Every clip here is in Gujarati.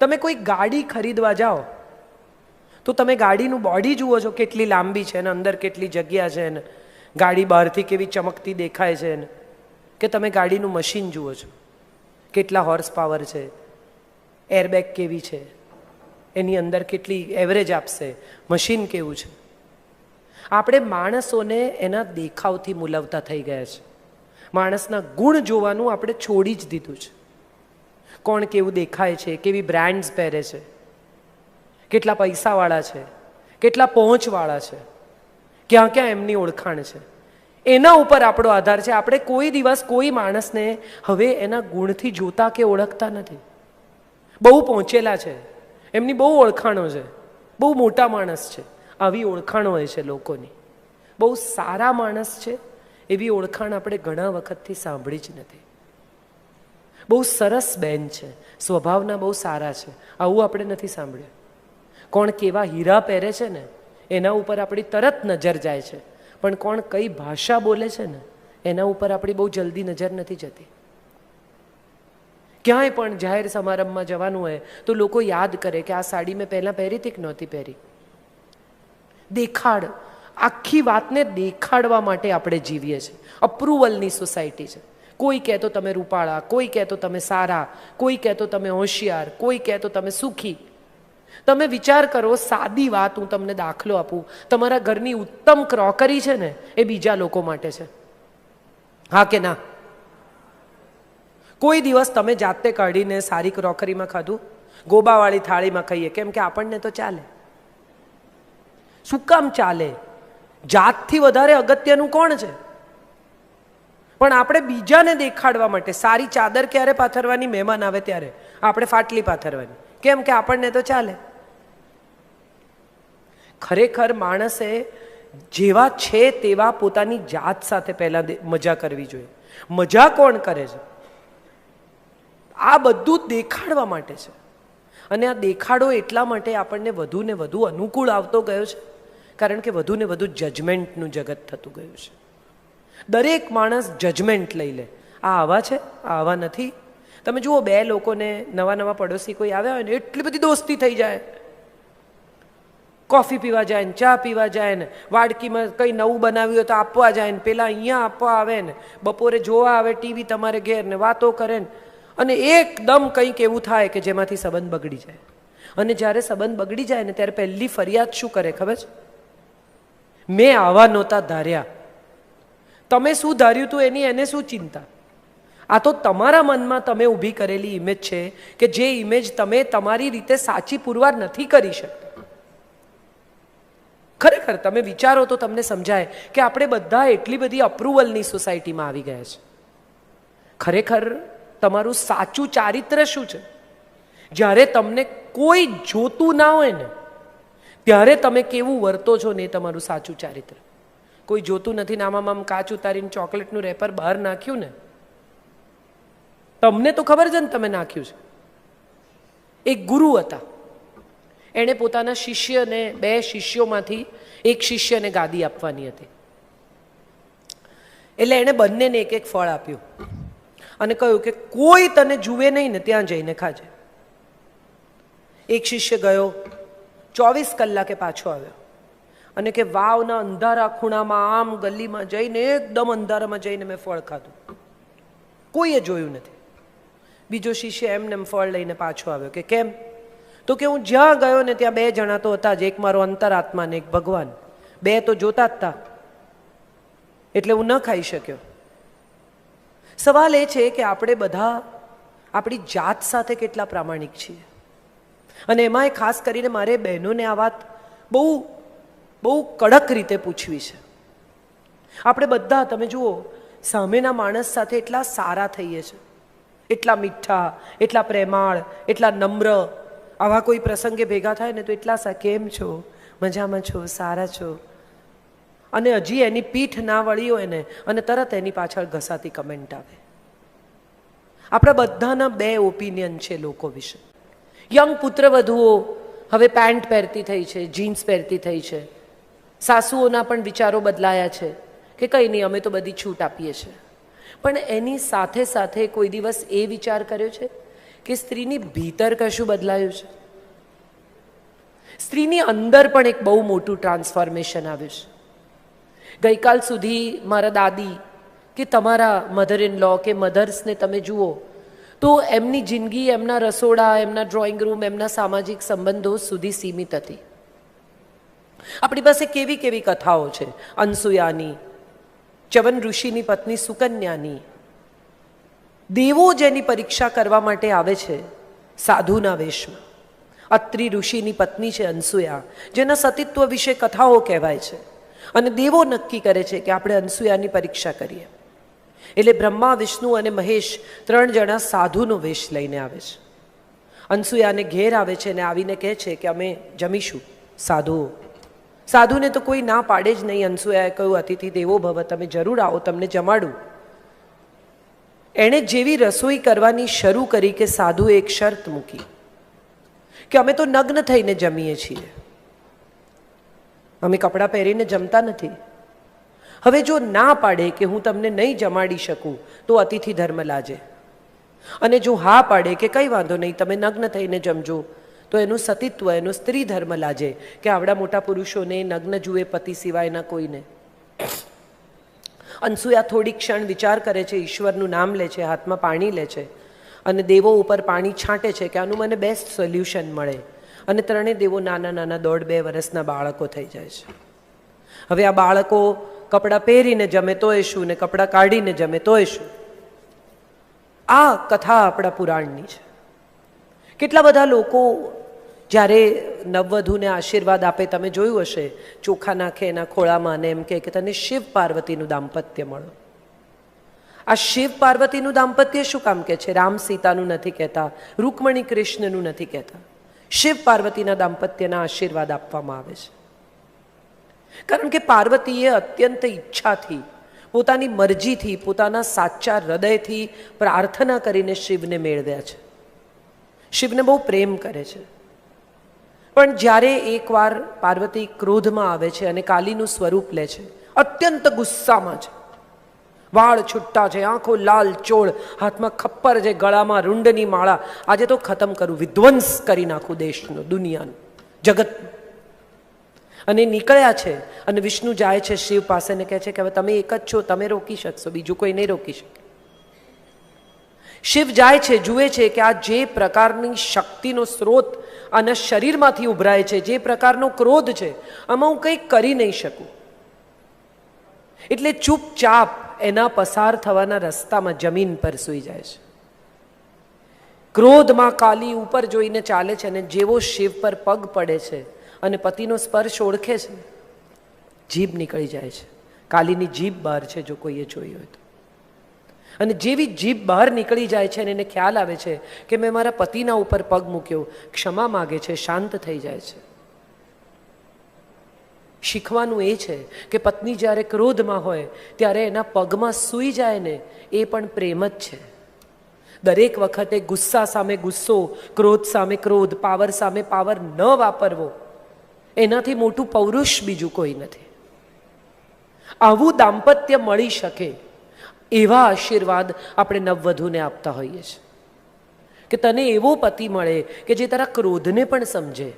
તમે કોઈ ગાડી ખરીદવા જાઓ તો તમે ગાડીનું બોડી જુઓ છો, કેટલી લાંબી છે ને અંદર કેટલી જગ્યા છે ને ગાડી બહારથી કેવી ચમકતી દેખાય છે ને, કે તમે ગાડીનું મશીન જુઓ છો, કેટલા હોર્સ પાવર છે, એરબેગ કેવી છે, એની અંદર કેટલી એવરેજ આપશે, મશીન કેવું છે. આપણે માણસોને એના દેખાવથી મૂલવતા થઈ ગયા છે. માણસના ગુણ જોવાનું આપણે છોડી જ દીધું છે. કોણ કેવું દેખાય છે, કેવી બ્રાન્ડ્સ પહેરે છે, કેટલા પૈસાવાળા છે, કેટલા પહોંચવાળા છે, ક્યાં ક્યાં એમની ઓળખાણ છે, એના ઉપર આપણો આધાર છે. આપણે કોઈ દિવસ કોઈ માણસને હવે એના ગુણથી જોતા કે ઓળખતા નથી. બહુ પહોંચેલા છે, એમની બહુ ઓળખાણો છે, બહુ મોટા માણસ છે, આવી ઓળખાણો હોય છે લોકોની. બહુ સારા માણસ છે એવી ઓળખાણ આપણે ઘણા વખતથી સાંભળી જ નથી. બહુ સરસ બેન છે, સ્વભાવના બહુ સારા છે, આવું આપણે નથી સાંભળ્યું. કોણ કેવા હીરા પહેરે છે ને એના ઉપર આપણી તરત નજર જાય છે, પણ કોણ કઈ ભાષા બોલે છે ને એના ઉપર આપણી બહુ જલ્દી નજર નથી જતી. ક્યાંય પણ જાહેર સમારંભમાં જવાનું હોય તો લોકો યાદ કરે કે આ સાડી મેં પહેલાં પહેરી હતી કે નહોતી પહેરી. દેખાડ, આખી વાતને દેખાડવા માટે આપણે જીવીએ છીએ. અપ્રુવલની સોસાયટી છે. કોઈ કહે તો તમે રૂપાળા, કોઈ કહે તો તમે સારા, કોઈ કહે તો તમે હોશિયાર, કોઈ કહે તો તમે સુખી. તમે વિચાર કરો, સાદી વાત હું તમને દાખલો આપું, તમારા ઘરની ઉત્તમ ક્રોકરી છે ને એ બીજા લોકો માટે છે, હા કે ના? કોઈ દિવસ તમે જાતે કાઢીને સારી ક્રોકરીમાં ખાધું? ગોબાવાળી થાળીમાં ખાઈએ કેમ કે આપણને તો ચાલે. શું કામ ચાલે? જાતથી વધારે અગત્યનું કોણ છે? પણ આપણે બીજાને દેખાડવા માટે સારી ચાદર ક્યારે પાથરવાની? મહેમાન આવે ત્યારે. આપણે ફાટલી પાથરવાની કેમ કે આપણને તો ચાલે. ખરેખર માણસે જેવા છે તેવા પોતાની જાત સાથે પહેલા મજા કરવી જોઈએ. મજા કોણ કરે છે? આ બધું દેખાડવા માટે છે. અને આ દેખાડો એટલા માટે આપણને વધુ ને વધુ અનુકૂળ આવતો ગયો છે કારણ કે વધુ ને વધુ જજમેન્ટનું જગત થતું ગયું છે. દરેક માણસ જજમેન્ટ લઈ લે, આ આવા છે, આ આવા નથી. તમે જુઓ, બે લોકોને નવા નવા પડોશી કોઈ આવ્યા હોય ને એટલી બધી દોસ્તી થઈ જાય. કોફી પીવા જાય ને, ચા પીવા જાય ને, વાડકીમાં કંઈ નવું બનાવ્યું હોય તો આપવા જાય ને, પેલા અહીંયા આપવા આવે ને, બપોરે જોવા આવે ટીવી તમારે ઘેર ને, વાતો કરે ને, અને એકદમ કંઈક એવું થાય કે જેમાંથી સંબંધ બગડી જાય. અને જ્યારે સંબંધ બગડી જાય ને ત્યારે પહેલી ફરિયાદ શું કરે ખબર છે? મેં આવા નહોતા ધાર્યા. તમે શું ધાર્યું હતું એની એને શું ચિંતા? આ તો તમારા મનમાં તમે ઊભી કરેલી ઇમેજ છે કે જે ઇમેજ તમે તમારી રીતે સાચી પુરવાર નથી કરી શકતા. ખરેખર તમે વિચારો તો તમને સમજાય કે આપણે બધા એટલી બધી અપ્રુવલની સોસાયટીમાં આવી ગયા છે. ખરેખર તમારું સાચું ચારિત્ર શું છે? જ્યારે તમને કોઈ જોતું ના હોય ને ત્યારે તમે કેવું વર્તો છો ને એ તમારું સાચું ચારિત્ર. કોઈ જોતું નથી ને આમ કાચ ઉતારીને ચોકલેટનું રેપર બહાર નાખ્યું ને, તમને તો ખબર છે ને તમે નાખ્યું છે. એક ગુરુ હતા, એણે પોતાના શિષ્યને, બે શિષ્યોમાંથી એક શિષ્યને ગાદી આપવાની હતી. એટલે એણે બંનેને એક એક ફળ આપ્યું અને કહ્યું કે કોઈ તને જુએ નહીં ને ત્યાં જઈને ખાજે. એક શિષ્ય ગયો, 24 કલાકે પાછો આવ્યો અને કે વાવના અંધારા ખૂણામાં આમ ગલીમાં જઈને એકદમ અંધારામાં જઈને મેં ફળ ખાધું, કોઈએ જોયું નથી. બીજો શિષ્ય એમને ફળ લઈને પાછો આવ્યો કે કેમ? તો કે હું જ્યાં ગયો ને ત્યાં બે જણા તો હતા જ, એક મારો અંતરાત્મા ને એક ભગવાન, બે તો જોતા જ હતા એટલે હું ન ખાઈ શક્યો. સવાલ એ છે કે આપણે બધા આપણી જાત સાથે કેટલા પ્રામાણિક છીએ. અને એમાંય ખાસ કરીને મારે બહેનોને આ વાત બહુ બહુ કડક રીતે પૂછવી છે. આપણે બધા તમે જુઓ, સામેના માણસ સાથે એટલા સારા થઈએ છીએ, એટલા મીઠા, એટલા પ્રેમાળ, એટલા નમ્ર. આવા કોઈ પ્રસંગે ભેગા થાય ને તો એટલા કેમ છો, મજામાં છો, સારા છો, અને હજી એની પીઠ ના વળી હોય ને અને તરત એની પાછળ ઘસાતી કમેન્ટ આવે. આપણા બધાના બે ઓપિનિયન છે લોકો વિશે. યંગ પુત્રવધુઓ હવે પેન્ટ પહેરતી થઈ છે, જીન્સ પહેરતી થઈ છે. સાસુઓના પણ વિચારો બદલાયા છે કે કંઈ નહીં, અમે તો બધી છૂટ આપીએ છીએ. પણ એની સાથે સાથે કોઈ દિવસ એ વિચાર કર્યો છે કે સ્ત્રીની ભીતર કશું બદલાયું છે. સ્ત્રીની અંદર પણ એક બહુ મોટું ટ્રાન્સફોર્મેશન આવ્યું છે. ગઈકાલ સુધી મારા દાદી કે તમારા મધર ઇન લો કે મધર્સને તમે જુઓ તો એમની જિંદગી એમના રસોડા, એમના ડ્રોઈંગ રૂમ, એમના સામાજિક સંબંધો સુધી સીમિત હતી. આપણી પાસે કેવી કેવી કથાઓ છે, અનસુયાની, ચવન ઋષિની પત્ની સુકન્યાની. દેવો જેની પરીક્ષા કરવા માટે આવે છે સાધુના વેશમાં. અત્રિ ઋષિની પત્ની છે અનસુયા, જેના સતીત્વ વિશે કથાઓ કહેવાય છે, અને દેવો નક્કી કરે છે કે આપણે અનસુયાની પરીક્ષા કરીએ. એટલે બ્રહ્મા, વિષ્ણુ અને મહેશ 3 જણા સાધુનો વેશ લઈને આવે છે. અનસુયાને ઘેર આવે છે અને આવીને કહે છે કે અમે જમીશું. સાધુને તો કોઈ ના પાડે જ નહીં. અનસુયાએ કહ્યું, અતિથિ દેવો ભવ, તમે જરૂર આવો, તમને જમાડું. એણે જેવી રસોઈ કરવાની શરૂ કરી કે સાધુએ એક શરત મૂકી કે અમે તો નગ્ન થઈને જમીએ છીએ, અમે કપડાં પહેરીને જમતા નથી. હવે જો ના પાડે કે હું તમને નહીં જમાડી શકું તો અતિથિ ધર્મ લાજે, અને જો હા પાડે કે કંઈ વાંધો નહીં, તમે નગ્ન થઈને જમજો, તો એનું સતીત્વ, એનો સ્ત્રી ધર્મ લાજે કે આવડા મોટા પુરુષોને નગ્ન જુએ પતિ સિવાયના કોઈને. અનસુયા થોડી ક્ષણ વિચાર કરે છે, ઈશ્વરનું નામ લે છે, હાથમાં પાણી લે છે અને દેવો ઉપર પાણી છાંટે છે કે આનું મને બેસ્ટ સોલ્યુશન મળે. અને 3 દેવો નાના નાના 1.5-2 વર્ષના બાળકો થઈ જાય છે. હવે આ બાળકો કપડાં પહેરીને જમે તોય શું, ને કપડાં કાઢીને જમે તોય શું. આ કથા આપણા પુરાણની છે. કેટલા બધા લોકો જ્યારે નવવધુને આશીર્વાદ આપે, તમે જોયું હશે, ચોખા નાખે એના ખોળામાં અને એમ કે તને શિવ પાર્વતીનું દાંપત્ય મળો. આ શિવ પાર્વતીનું દાંપત્ય શું કામ કે છે? રામ સીતાનું નથી કહેતા, રૂકમણી કૃષ્ણનું નથી કહેતા. શિવ પાર્વતીના દાંપત્યના આશીર્વાદ આપવામાં આવે છે. કારણ કે પાર્વતીએ અત્યંત ઈચ્છાથી, પોતાની મરજીથી, પોતાના સાચા હૃદયથી પ્રાર્થના કરીને શિવને મેળવ્યા છે. શિવને બહુ પ્રેમ કરે છે. પણ જ્યારે એકવાર પાર્વતી ક્રોધમાં આવે છે અને કાલીનું સ્વરૂપ લે છે, અત્યંત ગુસ્સામાં છે, વાળ છૂટા છે, આંખો લાલ ચોળ, હાથમાં ખપ્પર છે, ગળામાં રૂંડની માળા, આજે તો ખતમ કરું, વિધ્વંસ કરી નાખું દેશનો, દુનિયાનો, જગત. અને નીકળ્યા છે અને વિષ્ણુ જાય છે શિવ પાસે ને કહે છે કે હવે તમે એક જ છો, તમે રોકી શકશો, બીજું કોઈ નહીં રોકી શકે. શિવ જાય છે, જુએ છે કે આ જે પ્રકારની શક્તિનો સ્ત્રોત આના શરીરમાંથી ઉભરાય છે, જે પ્રકારનો ક્રોધ છે, આમાં હું કંઈ કરી નહીં શકું. એટલે ચૂપચાપ એના પસાર થવાના રસ્તામાં જમીન પર સૂઈ જાય છે. ક્રોધમાં કાલી ઉપર જોઈને ચાલે છે અને જેવો શિવ પર પગ પડે છે અને પતિનો સ્પર્શ ઓળખે છે, જીભ નીકળી જાય છે. કાલીની જીભ બહાર છે, જો કોઈએ જોઈ હોય તો. અને જેવી જીભ બહાર નીકળી જાય છે અને એને ખ્યાલ આવે છે કે મેં મારા પતિના ઉપર પગ મૂક્યો, ક્ષમા માગે છે, શાંત થઈ જાય છે. શીખવાનું એ છે કે પત્ની જ્યારે ક્રોધમાં હોય ત્યારે એના પગમાં સૂઈ જાય ને, એ પણ પ્રેમ જ છે. દરેક વખતે ગુસ્સા સામે ગુસ્સો, ક્રોધ સામે ક્રોધ, પાવર સામે પાવર ન વાપરવો, એનાથી મોટું પૌરુષ બીજું કોઈ નથી. આવું દાંપત્ય મળી શકે એવા આશીર્વાદ આપણે નવવધુને આપતા હોઈએ છીએ કે તને એવો પતિ મળે કે જે તારા ક્રોધને પણ સમજે,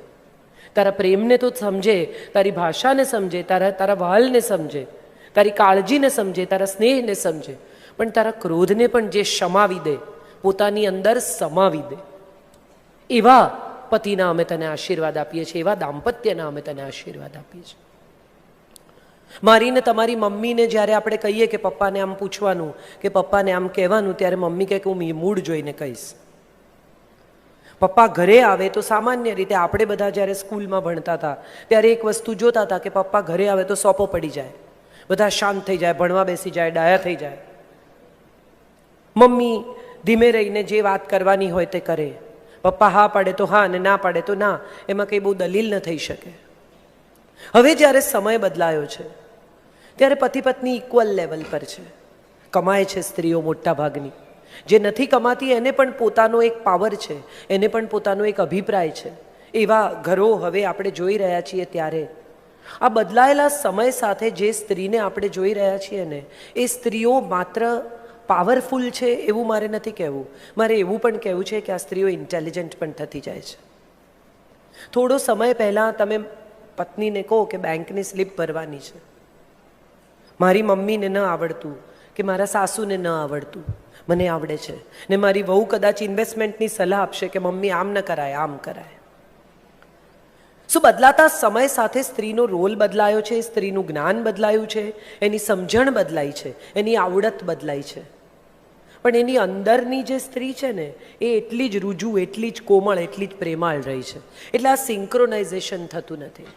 તારા પ્રેમને તો સમજે, તારી ભાષાને સમજે, તારા વહાલને સમજે, તારી કાળજીને સમજે, તારા સ્નેહને સમજે, પણ તારા ક્રોધને પણ જે શમાવી દે, પોતાની અંદર સમાવી દે. એવા પતિના અમે તને આશીર્વાદ આપીએ છીએ, એવા દાંપત્યના અમે તને આશીર્વાદ આપીએ છીએ. મારીને તમારી મમ્મીને જ્યારે આપણે કહીએ કે પપ્પાને આમ પૂછવાનું કે પપ્પાને આમ કહેવાનું, ત્યારે મમ્મી કહે કે હું મૂડ જોઈને કહીશ. પપ્પા ઘરે આવે તો સામાન્ય રીતે આપણે બધા જ્યારે સ્કૂલમાં ભણતા હતા ત્યારે એક વસ્તુ જોતા હતા કે પપ્પા ઘરે આવે તો સોપો પડી જાય, બધા શાંત થઈ જાય, ભણવા બેસી જાય, ડાયા થઈ જાય. મમ્મી ધીમે રહીને જે વાત કરવાની હોય તે કરે. પપ્પા હા પાડે તો હા, અને ના પાડે તો ના, એમાં કંઈ બહુ દલીલ ન થઈ શકે. હવે જ્યારે સમય બદલાયો છે ત્યારે પતિ પત્ની ઇક્વલ લેવલ પર છે. કમાય છે સ્ત્રીઓ મોટા ભાગની, જે નથી કમાતી એને પણ પોતાનો એક પાવર છે, એને પણ પોતાનો એક અભિપ્રાય છે. એવા ઘરો હવે આપણે જોઈ રહ્યા છીએ. ત્યારે આ બદલાયેલા સમય સાથે જે સ્ત્રીને આપણે જોઈ રહ્યા છીએ ને, એ સ્ત્રીઓ માત્ર પાવરફુલ છે એવું મારે નથી કહેવું, મારે એવું પણ કહેવું છે કે આ સ્ત્રીઓ ઇન્ટેલિજન્ટ પણ થતી જાય છે. થોડો સમય પહેલાં તમે પત્નીને કહો કે બેંકની સ્લીપ ભરવાની છે, મારી મમ્મીને ન આવડતું કે મારા સાસુને ન આવડતું, મને આવડે છે, ને મારી વહુ કદાચ ઇન્વેસ્ટમેન્ટની સલાહ આપશે કે મમ્મી આમ ન કરાય આમ કરાય. શું બદલાતા સમય સાથે સ્ત્રીનો રોલ બદલાયો છે, સ્ત્રીનું જ્ઞાન બદલાયું છે, એની સમજણ બદલાઈ છે, એની આવડત બદલાઈ છે, પણ એની અંદરની જે સ્ત્રી છે ને એ એટલી જ રુજુ, એટલી જ કોમળ, એટલી જ પ્રેમાળ રહી છે. એટલે આ સિંક્રોનાઇઝેશન થતું નથી.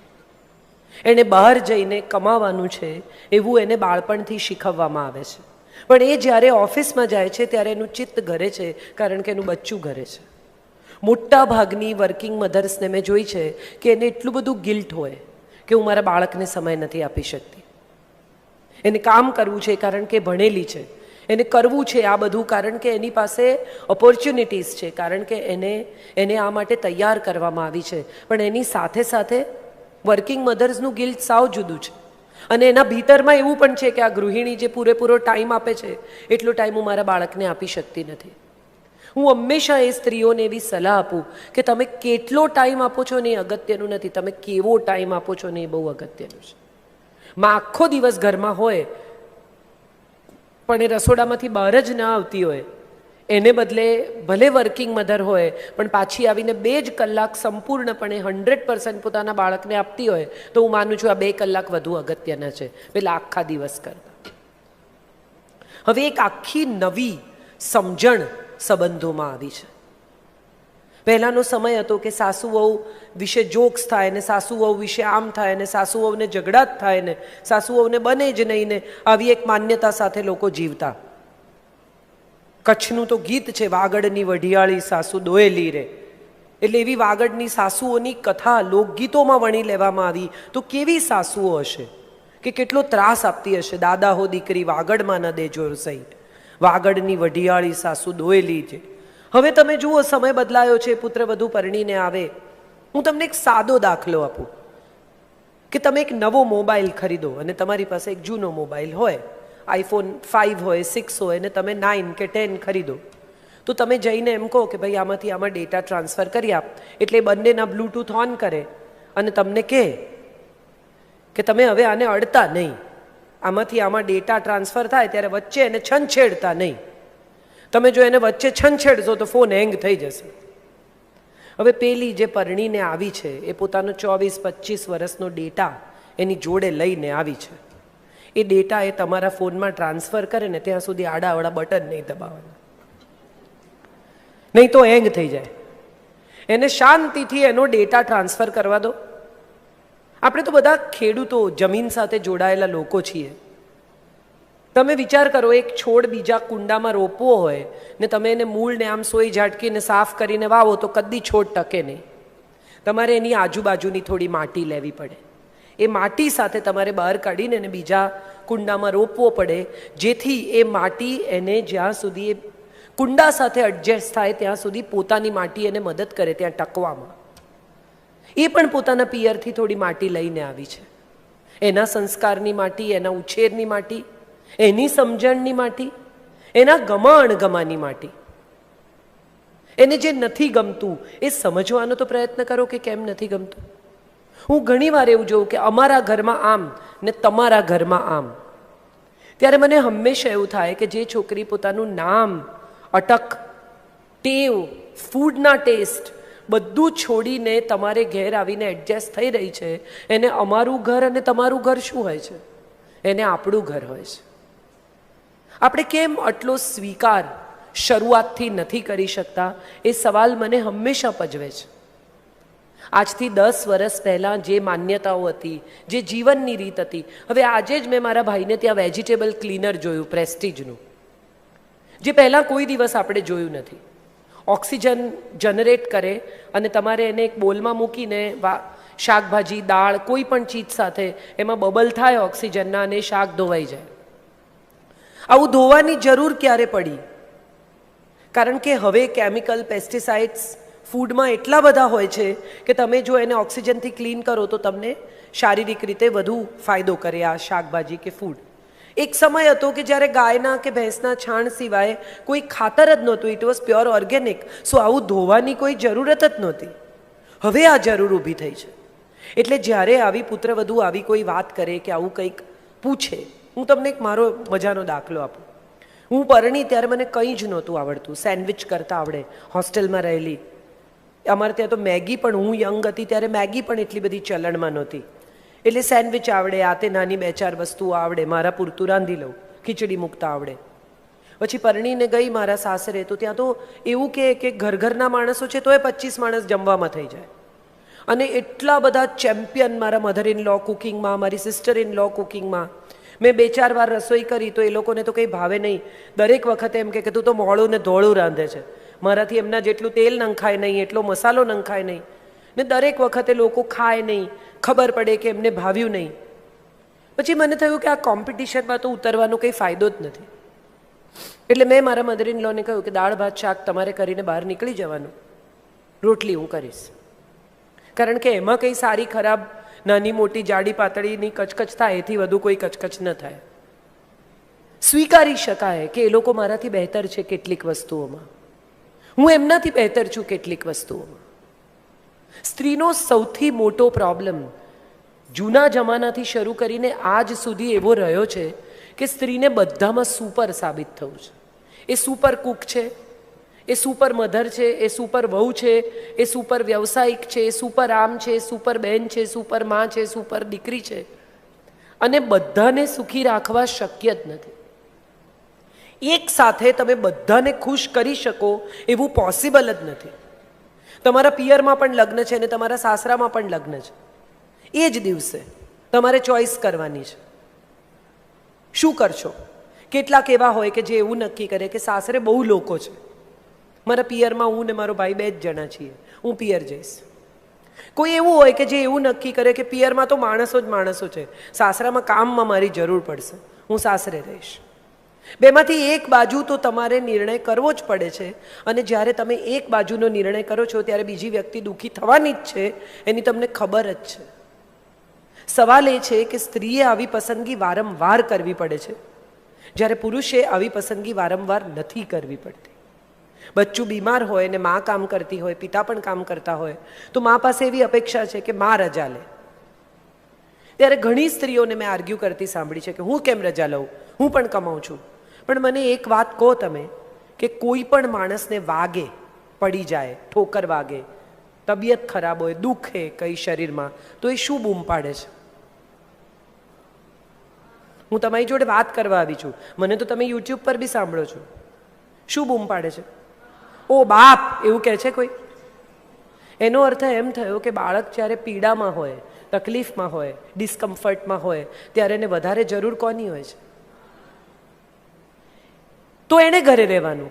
એને બહાર જઈને કમાવાનું છે એવું એને બાળપણથી શીખવવામાં આવે છે, પણ એ જ્યારે ઓફિસમાં જાય છે ત્યારે એનું ચિત્ત ઘરે છે, કારણ કે એનું બચ્ચું ઘરે છે. મોટા ભાગની વર્કિંગ મધર્સને મેં જોઈ છે કે એને એટલું બધું ગિલ્ટ હોય કે હું મારા બાળકને સમય નથી આપી શકતી. એને કામ કરવું છે કારણ કે ભણેલી છે, એને કરવું છે આ બધું કારણ કે એની પાસે ઓપોર્ચ્યુનિટીઝ છે, કારણ કે એને આ માટે તૈયાર કરવામાં આવી છે. પણ એની સાથે સાથે વર્કિંગ મધર્સનું ગિલ્ટ સાવ જુદું છે. અને એના ભીતરમાં એવું પણ છે કે આ ગૃહિણી જે પૂરેપૂરો ટાઈમ આપે છે એટલો ટાઈમ હું મારા બાળકને આપી શકતી નથી. હું હંમેશા એ સ્ત્રીઓને એવી સલાહ આપું કે તમે કેટલો ટાઈમ આપો છો ને એ અગત્યનું નથી, તમે કેવો ટાઈમ આપો છો ને એ બહુ અગત્યનું છે. માં આખો દિવસ ઘરમાં હોય પણ એ રસોડામાંથી બહાર જ ના આવતી હોય, એને બદલે ભલે વર્કિંગ મધર હોય પણ પાછી આવીને 2 જ કલાક સંપૂર્ણપણે 100% પોતાના બાળકને આપતી હોય, તો હું માનું છું આ 2 કલાક વધુ અગત્યના છે પેલા આખા દિવસ કરતાં. હવે એક આખી નવી સમજણ સંબંધોમાં આવી છે. પહેલાંનો સમય હતો કે સાસુ વહુ વિશે જોક્સ થાય ને સાસુ વહુ વિશે આમ થાય ને સાસુ વહુને ઝઘડા જ થાય ને સાસુ વહુને બને જ નહીં ને આવી એક માન્યતા સાથે લોકો જીવતા. કચ્છનું તો ગીત છે, વાગડની વઢિયાળી સાસુ દોયેલી રે, એટલે એવી વાગડની સાસુઓની કથા લોકગીતોમાં વણી લેવામાં આવી. તો કેવી સાસુઓ હશે કે કેટલો ત્રાસ આપતી હશે. દાદા હો દીકરી વાગડમાં ન દે જોર સહી, વાગડની વઢિયાળી સાસુ દોયેલી છે. હવે તમે જુઓ સમય બદલાયો છે, પુત્ર વધુ પરણીને આવે. હું તમને એક સાદો દાખલો આપું કે તમે એક નવો મોબાઈલ ખરીદો અને તમારી પાસે એક જૂનો મોબાઈલ હોય, iPhone 5 હોય, 6 હોય ને તમે 9 કે 10 ખરીદો, તો તમે જઈને એમ કહો કે ભાઈ આમાંથી આમાં ડેટા ટ્રાન્સફર કરી આપ, એટલે બંનેના બ્લૂટૂથ ઓન કરે અને તમને કહે કે તમે હવે આને અડતા નહીં, આમાંથી આમાં ડેટા ટ્રાન્સફર થાય ત્યારે વચ્ચે એને છંછેડતા નહીં. તમે જો એને વચ્ચે છંછેડશો તો ફોન હેંગ થઈ જશે. હવે પેલી જે પરણીને આવી છે એ પોતાનો 24-25 વર્ષનો ડેટા એની જોડે લઈને આવી છે. એ ડેટા એ તમારા ફોનમાં ટ્રાન્સફર કરે ને ત્યાં સુધી આડાવડા બટન નહીં દબાવવાના, નહીં તો હેંગ થઈ જાય. એને શાંતિથી એનો ડેટા ટ્રાન્સફર કરવા દો. આપણે તો બધા ખેડૂતો, જમીન સાથે જોડાયેલા લોકો છીએ. તમે વિચાર કરો, એક છોડ બીજા કુંડામાં રોપવો હોય ને તમે એને મૂળને આમ સોઈ ઝાટકીને સાફ કરીને વાવો તો કદી છોડ ટકે નહીં. તમારે એની આજુબાજુની થોડી માટી લેવી પડે, એ માટી સાથે તમારે બહાર કાઢીને એને બીજા કુંડામાં રોપવો પડે, જેથી એ માટી એને જ્યાં સુધી એ કુંડા સાથે એડજસ્ટ થાય ત્યાં સુધી પોતાની માટી એને મદદ કરે ત્યાં ટકવામાં. એ પણ પોતાના પિયરથી થોડી માટી લઈને આવી છે, એના સંસ્કારની માટી, એના ઉછેરની માટી, એની સમજણની માટી, એના ગમા અણગમાની માટી. એને જે નથી ગમતું એ સમજવાનો તો પ્રયત્ન કરો કે કેમ નથી ગમતું. હું ઘણીવાર એવું જોઉં કે અમારા ઘરમાં આમ ને તમારા ઘરમાં આમ, ત્યારે મને હંમેશા એવું થાય કે જે છોકરી પોતાનું નામ, અટક, ટેવ, ફૂડના ટેસ્ટ બધું છોડીને તમારે ઘેર આવીને એડજસ્ટ થઈ રહી છે, એને અમારું ઘર અને તમારું ઘર શું હોય છે? એને આપણું ઘર હોય છે. આપણે કેમ આટલો સ્વીકાર શરૂઆતથી નથી કરી શકતા એ સવાલ મને હંમેશા પજવે છે. આજથી 10 વર્ષ પહેલાં જે માન્યતાઓ હતી, જે જીવનની રીત હતી, હવે આજે જ મેં મારા ભાઈને ત્યાં વેજીટેબલ ક્લીનર જોયું, પ્રેસ્ટીજનું, જે પહેલાં કોઈ દિવસ આપણે જોયું નથી. ઓક્સિજન જનરેટ કરે અને તમારે એને એક બોલમાં મૂકીને શાકભાજી, દાળ, કોઈ પણ ચીજ સાથે એમાં બબલ થાય ઓક્સિજનના અને શાક ધોવાઈ જાય. આવું ધોવાની જરૂર ક્યારે પડી? કારણ કે હવે કેમિકલ, પેસ્ટિસાઇડ્સ ફૂડમાં એટલા બધા હોય છે કે તમે જો એને ઓક્સિજનથી ક્લીન કરો તો તમને શારીરિક રીતે વધુ ફાયદો કરે આ શાકભાજી કે ફૂડ. એક સમય હતો કે જ્યારે ગાયના કે ભેંસના છાણ સિવાય કોઈ ખાતર જ નહોતું. It was pure organic. So આવું ધોવાની કોઈ જરૂરત જ નહોતી. હવે આ જરૂર ઊભી થઈ છે. એટલે જ્યારે આવી પુત્રવધુ આવી કોઈ વાત કરે કે આવું કંઈક પૂછે, હું તમને એક મારો મજાનો દાખલો આપું. હું પરણી ત્યારે મને કંઈ જ નહોતું આવડતું. સેન્ડવિચ કરતા આવડે, હોસ્ટેલમાં રહેલી. અમારે ત્યાં તો મેગી પણ, હું યંગ હતી ત્યારે મેગી પણ એટલી બધી ચલણમાં નહોતી. એટલે સેન્ડવિચ આવડે, આ તે નાની 2-4 વસ્તુઓ આવડે, મારા પૂરતું રાંધી લઉં, ખીચડી મૂકતા આવડે. પછી પરણીને ગઈ મારા સાસરે, તો ત્યાં તો એવું કે ઘરના માણસો છે તોય 25 માણસ જમવામાં થઈ જાય. અને એટલા બધા ચેમ્પિયન મારા મધર ઇન લો કુકિંગમાં, મારી સિસ્ટર ઇન લો કુકિંગમાં. મેં 2-4 વાર રસોઈ કરી તો એ લોકોને તો કંઈ ભાવે નહીં. દરેક વખતે એમ કે તું તો મોડું ને ધોળું રાંધે છે. મારાથી એમના જેટલું તેલ નંખાય નહીં, એટલો મસાલો નંખાય નહીં. ને દરેક વખતે લોકો ખાય નહીં, ખબર પડે કે એમને ભાવ્યું નહીં. પછી મને થયું કે આ કોમ્પિટિશનમાં તો ઉતરવાનો કંઈ ફાયદો જ નથી. એટલે મેં મારા મધર ઇન લોને કહ્યું કે દાળ ભાત શાક તમારે કરીને બહાર નીકળી જવાનું, રોટલી હું કરીશ. કારણ કે એમાં કંઈ સારી ખરાબ, નાની મોટી જાડી પાતળીની કચકચ થાય, એથી વધુ કોઈ કચકચ ન થાય. સ્વીકારી શકાય કે એ લોકો મારાથી બહેતર છે કેટલીક વસ્તુઓમાં, હું એમનાથી બહેતર છું કેટલીક વસ્તુઓમાં. સ્ત્રીનો સૌથી મોટો પ્રોબ્લેમ જૂના જમાનાથી શરૂ કરીને આજ સુધી એવો રહ્યો છે કે સ્ત્રીને બધામાં સુપર સાબિત થવું છે. એ સુપર કુક છે, એ સુપર મધર છે, એ સુપર વહુ છે, એ સુપર વ્યવસાયિક છે, એ સુપર આમ છે, સુપર બહેન છે, સુપર માં છે, સુપર દીકરી છે. અને બધાને સુખી રાખવા શક્ય જ નથી. એક સાથે તમે બધાને ખુશ કરી શકો એવું પોસિબલ જ નથી. તમારા પિયરમાં પણ લગ્ન છે અને તમારા સાસરામાં પણ લગ્ન છે. એ જ દિવસે તમારે ચોઈસ કરવાની છે. શું કરશો? કેટલાક એવા હોય કે જે એવું નક્કી કરે કે સાસરે બહુ લોકો છે, મારા પિયરમાં હું ને મારો ભાઈ 2 જ જણા છીએ, હું પિયર જઈશ. કોઈ એવું હોય કે જે એવું નક્કી કરે કે પિયરમાં તો માણસો જ માણસો છે, સાસરામાં કામમાં મારી જરૂર પડશે, હું સાસરે રહીશ. બેમાંથી એક બાજુ તો તમારે નિર્ણય કરવો જ પડે છે. અને જ્યારે તમે એક બાજુનો નિર્ણય કરો છો ત્યારે બીજી વ્યક્તિ દુઃખી થવાની જ છે, એની તમને ખબર જ છે. સવાલ એ છે કે સ્ત્રીએ આવી પસંદગી વારંવાર કરવી પડે છે, જ્યારે પુરુષે આવી પસંદગી વારંવાર નથી કરવી પડતી. બચ્ચું બીમાર હોય ને મા કામ કરતી હોય, પિતા પણ કામ કરતા હોય, તો મા પાસે એવી અપેક્ષા છે કે મા રજા લે. ત્યારે ઘણી સ્ત્રીઓને મેં આર્ગ્યુ કરતી સાંભળી છે કે હું કેમ રજા લઉં, હું પણ કમાઉં છું. પણ મને એક વાત કહો તમે, કે કોઈ પણ માણસને વાગે, પડી જાય, ઠોકર વાગે, તબિયત ખરાબ હોય, દુઃખે કઈ શરીરમાં, તો એ શું બૂમ પાડે છે? હું તમારી જોડે વાત કરવા આવી છું, મને તો તમે યુટ્યુબ પર બી સાંભળો છો. શું બૂમ પાડે છે? ઓ બાપ, એવું કહે છે કોઈ? એનો અર્થ એમ થયો કે બાળક જ્યારે પીડામાં હોય, તકલીફમાં હોય, ડિસ્કમ્ફર્ટમાં હોય, ત્યારે એને વધારે જરૂર કોની હોય છે? તો એણે ઘરે રહેવાનું.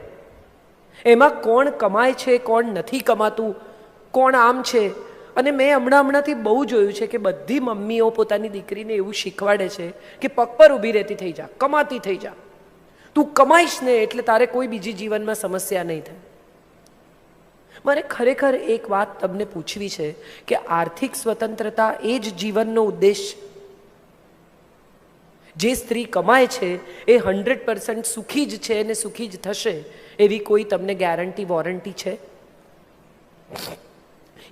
એમાં કોણ કમાય છે, કોણ નથી કમાતું, કોણ આમ છે. અને મેં હમણાંથી બહુ જોયું છે કે બધી મમ્મીઓ પોતાની દીકરીને એવું શીખવાડે છે કે પગ પર ઊભી રહેતી થઈ જા, કમાતી થઈ જા, તું કમાઈશ ને એટલે તારે કોઈ બીજી જીવનમાં સમસ્યા નહીં થાય. મારે ખરેખર એક વાત તમને પૂછવી છે કે આર્થિક સ્વતંત્રતા એ જ જીવનનો ઉદ્દેશ છે? જે સ્ત્રી કમાય છે એ 100% સુખી જ છે અને સુખી જ થશે એવી કોઈ તમને ગેરંટી, વોરંટી છે?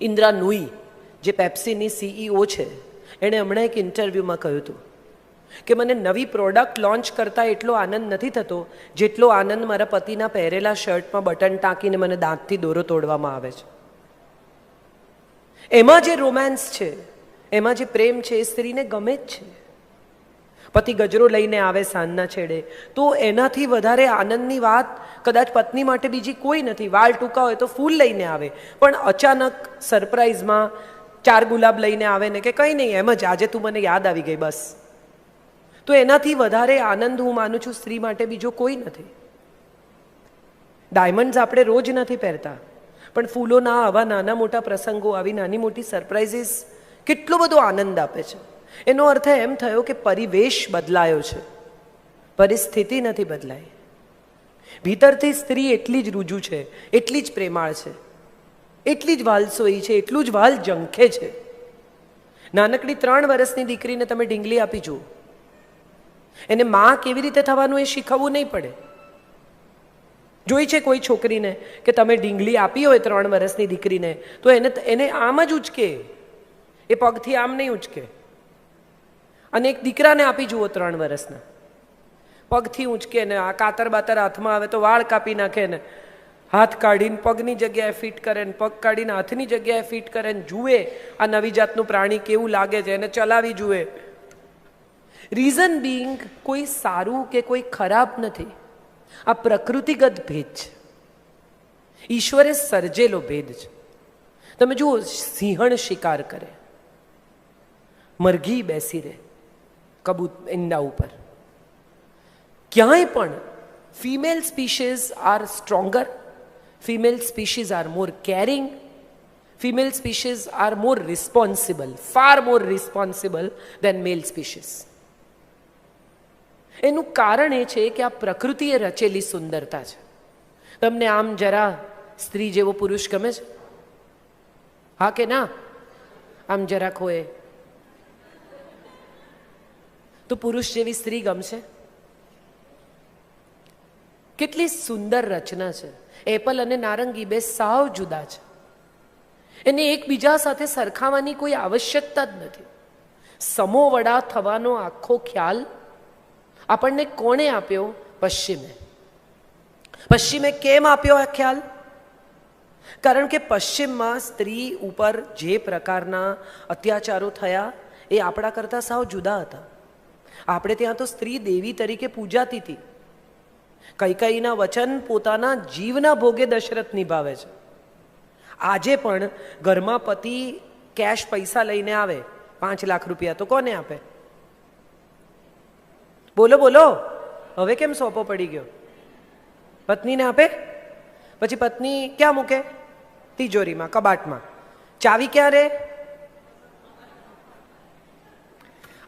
ઇન્દ્રા નુઈ, જે પેપ્સીની CEO છે, એણે હમણાં એક ઇન્ટરવ્યૂમાં કહ્યું હતું કે મને નવી પ્રોડક્ટ લોન્ચ કરતાં એટલો આનંદ નથી થતો જેટલો આનંદ મારા પતિના પહેરેલા શર્ટમાં બટન ટાંકીને મને દાંતથી દોરો તોડવામાં આવે છે. એમાં જે રોમાન્સ છે, એમાં જે પ્રેમ છે, એ સ્ત્રીને ગમે જ છે. પતિ ગજરો લઈને આવે સાંજના છેડે, તો એનાથી વધારે આનંદની વાત કદાચ પત્ની માટે બીજી કોઈ નથી. વાળ ટૂંકા હોય તો ફૂલ લઈને આવે, પણ અચાનક સરપ્રાઈઝમાં 4 ગુલાબ લઈને આવે ને કે કંઈ નહીં, એમ જ આજે તું મને યાદ આવી ગઈ બસ. તો એનાથી વધારે આનંદ હું માનું છું સ્ત્રી માટે બીજો કોઈ નથી. ડાયમંડ્સ આપણે રોજ નથી પહેરતા, પણ ફૂલોના આવા નાના મોટા પ્રસંગો, આવી નાની મોટી સરપ્રાઇઝીસ કેટલો બધો આનંદ આપે છે. એનો અર્થ એમ થયો કે પરિવેશ બદલાયો છે, પરિસ્થિતિ નથી બદલાઈ. ભીતરથી સ્ત્રી એટલી જ રૂજુ છે, એટલી જ પ્રેમાળ છે, એટલી જ વાલસોઈ છે, એટલું જ વાલ ઝંખે છે. નાનકડી 3 વર્ષની દીકરીને તમે ઢીંગલી આપી જુઓ, એને માં કેવી રીતે થવાનું એ શીખવવું નહીં પડે. જોઈ છે કોઈ છોકરીને કે તમે ઢીંગલી આપી હોય 3 વર્ષની દીકરીને તો એને આમ જ ઉચકે, એ પગથી આમ નહીં ઉચકે. અને એક દીકરાને આપી જુઓ 3 વર્ષના, પગથી ઉંચકે ને આ કાતર બાતર હાથમાં આવે તો વાળ કાપી નાખે ને હાથ કાઢીને પગની જગ્યાએ ફિટ કરે ને પગ કાઢીને હાથની જગ્યાએ ફિટ કરે ને જુએ આ નવી જાતનું પ્રાણી કેવું લાગે છે, એને ચલાવી જુએ. રીઝન બિંગ કોઈ સારું કે કોઈ ખરાબ નથી, આ પ્રકૃતિગત ભેદ છે, ઈશ્વરે સર્જેલો ભેદ છે. તમે જુઓ, સિંહણ શિકાર કરે, મરઘી બેસી રહે ઈંડા ઉપર. ક્યાંય પણ female species are stronger, female species are more caring, female species are more responsible, far more responsible than male species. એનું કારણ એ છે કે આ પ્રકૃતિએ રચેલી સુંદરતા છે. તમને આમ જરા સ્ત્રી જેવો પુરુષ ગમે છે? હા કે ના? આમ જરાક હોય તો પુરુષ જેવી સ્ત્રી ગમશે? કેટલી સુંદર રચના છે. એપલ અને નારંગી બે સાવ જુદા છે, એને એકબીજા સાથે સરખાવવાની કોઈ આવશ્યકતા જ નથી. સમોવડા થવાનો આખો ખ્યાલ આપણને કોણે આપ્યો? પશ્ચિમે. પશ્ચિમે કેમ આપ્યો આ ખ્યાલ? કારણ કે પશ્ચિમમાં સ્ત્રી ઉપર જે પ્રકારના અત્યાચારો થયા એ આપણા કરતાં સાવ જુદા હતા. આપણે ત્યાં તો સ્ત્રી દેવી તરીકે પૂજાતી હતી. કૈકેયીના વચન પોતાના જીવના ભોગે દશરથ નિભાવે છે. આજે પણ ઘરમાં પતિ કેશ પૈસા લઈને આવે 5 લાખ રૂપિયા તો કોને આપે? બોલો બોલો, હવે કેમ સોંપો પડી ગયો? પત્નીને આપે. પછી પત્ની ક્યાં મૂકે? તિજોરીમાં, કબાટમાં. ચાવી ક્યાં રહે?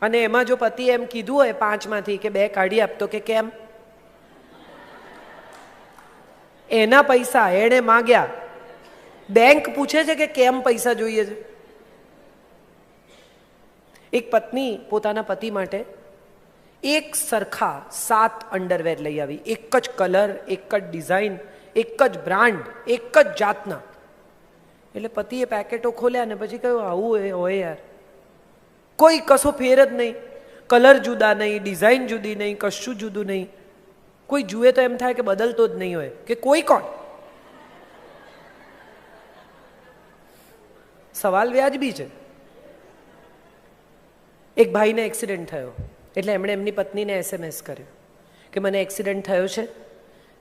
અને એમાં જો પતિ એમ કીધું હોય 5 માંથી કે 2 કાઢી આપતો કે કેમ? એના પૈસા એણે માંગ્યા, બેંક પૂછે છે કે કેમ પૈસા જોઈએ છે? એક પત્ની પોતાના પતિ માટે એક સરખા 7 અંડરવેર લઈ આવી, એક જ કલર, એક જ ડિઝાઇન, એક જ બ્રાન્ડ, એક જ જાતના. એટલે પતિએ પેકેટો ખોલ્યા ને પછી કહ્યું, આવું હોય યાર, કોઈ કશો ફેર જ નહીં, કલર જુદા નહીં, ડિઝાઇન જુદી નહીં, કશું જુદું નહીં. કોઈ જુએ તો એમ થાય કે બદલતો જ નહીં હોય કે કોઈ કોણ. સવાલ વ્યાજબી છે. એક ભાઈને એક્સિડન્ટ થયો એટલે એમણે એમની પત્નીને SMS કર્યો કે મને એક્સિડન્ટ થયો છે,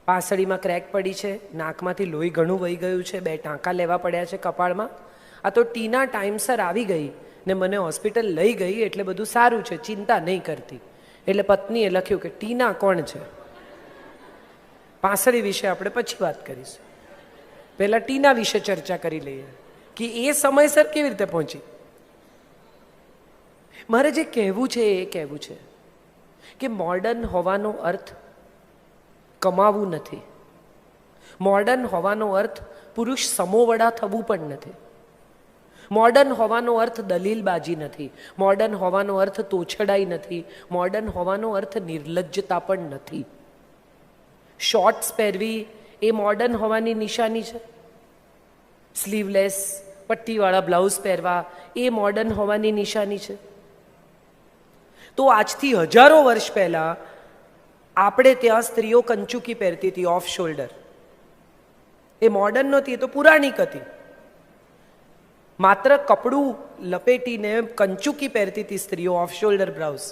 પાસળીમાં ક્રેક પડી છે, નાકમાંથી લોહી ઘણું વહી ગયું છે, 2 ટાંકા લેવા પડ્યા છે કપાળમાં. આ તો ટીના ટાઈમસર આવી ગઈ ને મને હોસ્પિટલ લઈ ગઈ એટલે બધું સારું છે, ચિંતા નહીં કરતી. એટલે પત્નીએ લખ્યું કે ટીના કોણ છે? પાસળી વિશે આપણે પછી વાત કરીશું, પહેલા ટીના વિશે ચર્ચા કરી લઈએ કે એ સમયસર કેવી રીતે પહોંચી. મારે જે કહેવું છે એ કહેવું છે કે મોડર્ન હોવાનો અર્થ કમાવું નથી. મોડર્ન હોવાનો અર્થ પુરુષ સમોવડા થવું પણ નથી. મોડર્ન હોવાનો અર્થ દલીલબાજી નથી. મોડર્ન હોવાનો અર્થ તોછડાઈ નથી. મોડર્ન હોવાનો અર્થ નિર્લજ્જતા પણ નથી. શોર્ટ્સ પહેરવી એ મોડર્ન હોવાની નિશાની છે. સ્લીવલેસ પટ્ટીવાળા બ્લાઉઝ પહેરવા એ મોડર્ન હોવાની નિશાની છે. તો આજથી હજારો વર્ષ પહેલાં આપણે ત્યાં સ્ત્રીઓ કંચુકી પહેરતી હતી, ઓફ શોલ્ડર. એ મોડર્ન નહોતી, એ તો પુરાણિક હતી. માત્ર કપડું લપેટીને કંચુકી પહેરતી હતી સ્ત્રીઓ, ઓફ શોલ્ડર બ્લાઉઝ,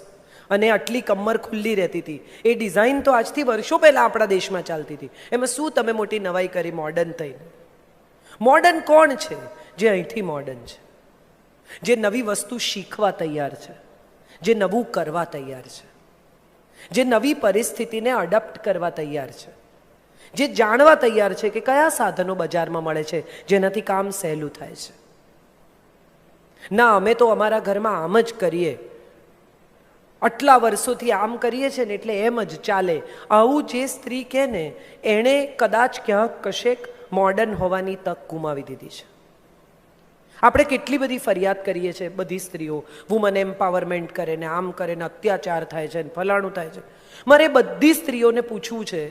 અને આટલી કમર ખુલ્લી રહેતી હતી. એ ડિઝાઇન તો આજથી વર્ષો પહેલાં આપણા દેશમાં ચાલતી હતી. એમાં શું તમે મોટી નવાઈ કરી મોડર્ન થઈને? મોડર્ન કોણ છે? જે અહીંથી મોડર્ન છે, જે નવી વસ્તુ શીખવા તૈયાર છે, જે નવું કરવા તૈયાર છે, જે નવી પરિસ્થિતિને અડપ્ટ કરવા તૈયાર છે, જે જાણવા તૈયાર છે કે કયા સાધનો બજારમાં મળે છે જેનાથી કામ સહેલું થાય છે. ના, અમે તો અમારા ઘરમાં આમ જ કરીએ, આટલા વર્ષોથી આમ કરીએ છીએ ને એટલે એમ જ ચાલે. આવું જે સ્ત્રી કહે ને એણે કદાચ ક્યાંક કશેક મોડર્ન હોવાની તક ગુમાવી દીધી છે. આપણે કેટલી બધી ફરિયાદ કરીએ છીએ, બધી સ્ત્રીઓ વુમન એમ્પાવરમેન્ટ કરે ને આમ કરે ને અત્યાચાર થાય છે ને ફલાણું થાય છે. મારે બધી સ્ત્રીઓને પૂછવું છે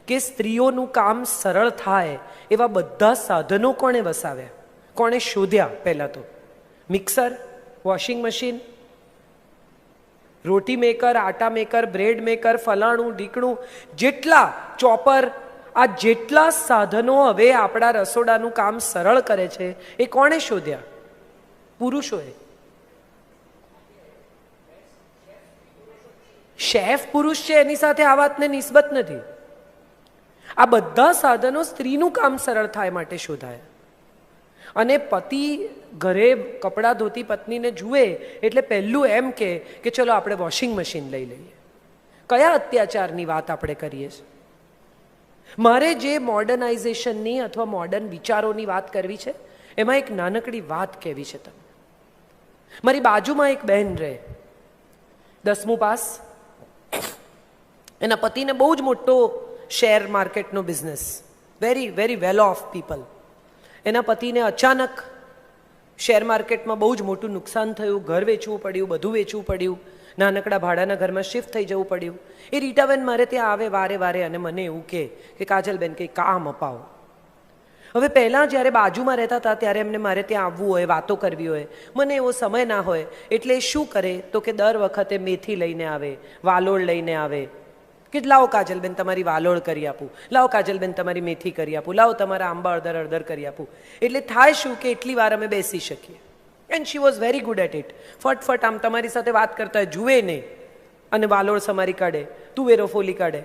કે સ્ત્રીઓનું કામ સરળ થાય એવા બધા સાધનો કોણે વસાવ્યા, કોણે શોધ્યા? પહેલાં તો મિક્સર, વોશિંગ મશીન, રોટી મેકર, આટા મેકર, બ્રેડ મેકર, ફલાણું ઢીકણું, જેટલા ચોપર, આ જેટલા સાધનો હવે આપણા રસોડાનું કામ સરળ કરે છે એ કોણે શોધ્યા? પુરુષોએ. શેફ પુરુષ છે, એની સાથે આ વાતને નિસ્બત નથી. આ બધા સાધનો સ્ત્રીનું કામ સરળ થાય માટે શોધાયા. અને પતિ ઘરે કપડાં ધોતી પત્નીને જુએ એટલે પહેલું એમ કે ચલો આપણે વોશિંગ મશીન લઈ લઈએ. કયા અત્યાચારની વાત આપણે કરીએ છીએ? મારે જે મોડર્નાઇઝેશનની અથવા મોડર્ન વિચારોની વાત કરવી છે એમાં એક નાનકડી વાત કહેવી છે તમને. મારી બાજુમાં એક બહેન રહે, 10મું પાસ, એના પતિને બહુ જ મોટો શેર માર્કેટનો business, very very well off people. એના પતિને અચાનક શેર માર્કેટમાં બહુ જ મોટું નુકસાન થયું, ઘર વેચવું પડ્યું, બધું વેચવું પડ્યું, નાનકડા ભાડાના ઘરમાં શિફ્ટ થઈ જવું પડ્યું. એ રીટાબેન મારે ત્યાં આવે વારે વારે અને મને એવું કે કાજલબેન કંઈ કામ અપાવો. હવે પહેલાં જ્યારે બાજુમાં રહેતા હતા ત્યારે એમને મારે ત્યાં આવવું હોય, વાતો કરવી હોય, મને એવો સમય ના હોય એટલે શું કરે તો કે દર વખતે મેથી લઈને આવે, વાલોળ લઈને આવે કે લાવો કાજલબેન તમારી વાલોળ કરી આપું, લાવો કાજલબેન તમારી મેથી કરી આપું, લાવો તમારા આંબા હળદર કરી આપું. એટલે થાય શું કે એટલી વાર અમે બેસી શકીએ. And she was very good at it. ફટફટ આમ તમારી સાથે વાત કરતા જુએ નહીં અને વાલોળ સમારી કાઢે, તુવેરો ફોલી કાઢે.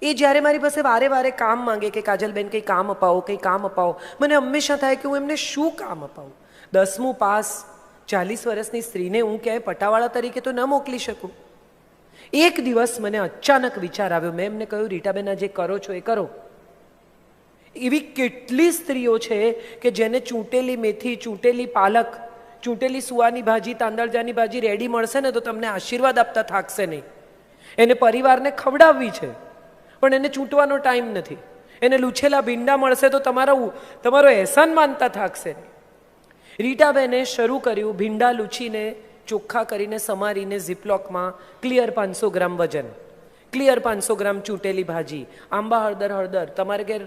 એ જ્યારે મારી પાસે વારે વારે કામ માંગે કે કાજલબેન કંઈ કામ અપાવો, કંઈ કામ અપાવો, મને હંમેશા થાય કે હું એમને શું કામ અપાવું? 10મું પાસ 40 વર્ષની સ્ત્રીને હું ક્યાંય પટાવાળા તરીકે તો ન મોકલી શકું. એક દિવસ મને અચાનક વિચાર આવ્યો. મેં એમને કહ્યું, રીટાબેન આ જે કરો છો એ કરો. એવી કેટલી સ્ત્રીઓ છે કે જેને ચૂંટેલી મેથી, ચૂંટેલી પાલક, ચૂંટેલી સુવાની ભાજી, તાંદળજાની ભાજી રેડી મળશે ને તો તમને આશીર્વાદ આપતા થાકશે નહીં. એને પરિવારને ખવડાવવી છે પણ એને ચૂંટવાનો ટાઈમ નથી. એને લૂછેલા ભીંડા મળશે તો તમારો અહેસાન માનતા થાકશે નહીં. રીટાબેને શરૂ કર્યું, ભીંડા લૂછીને ચોખ્ખા કરીને સમારીને ઝીપલોકમાં, ક્લિયર 500 ગ્રામ વજન, ક્લિયર 500 ગ્રામ ચૂંટેલી ભાજી, આંબા હળદર. તમારે ઘેર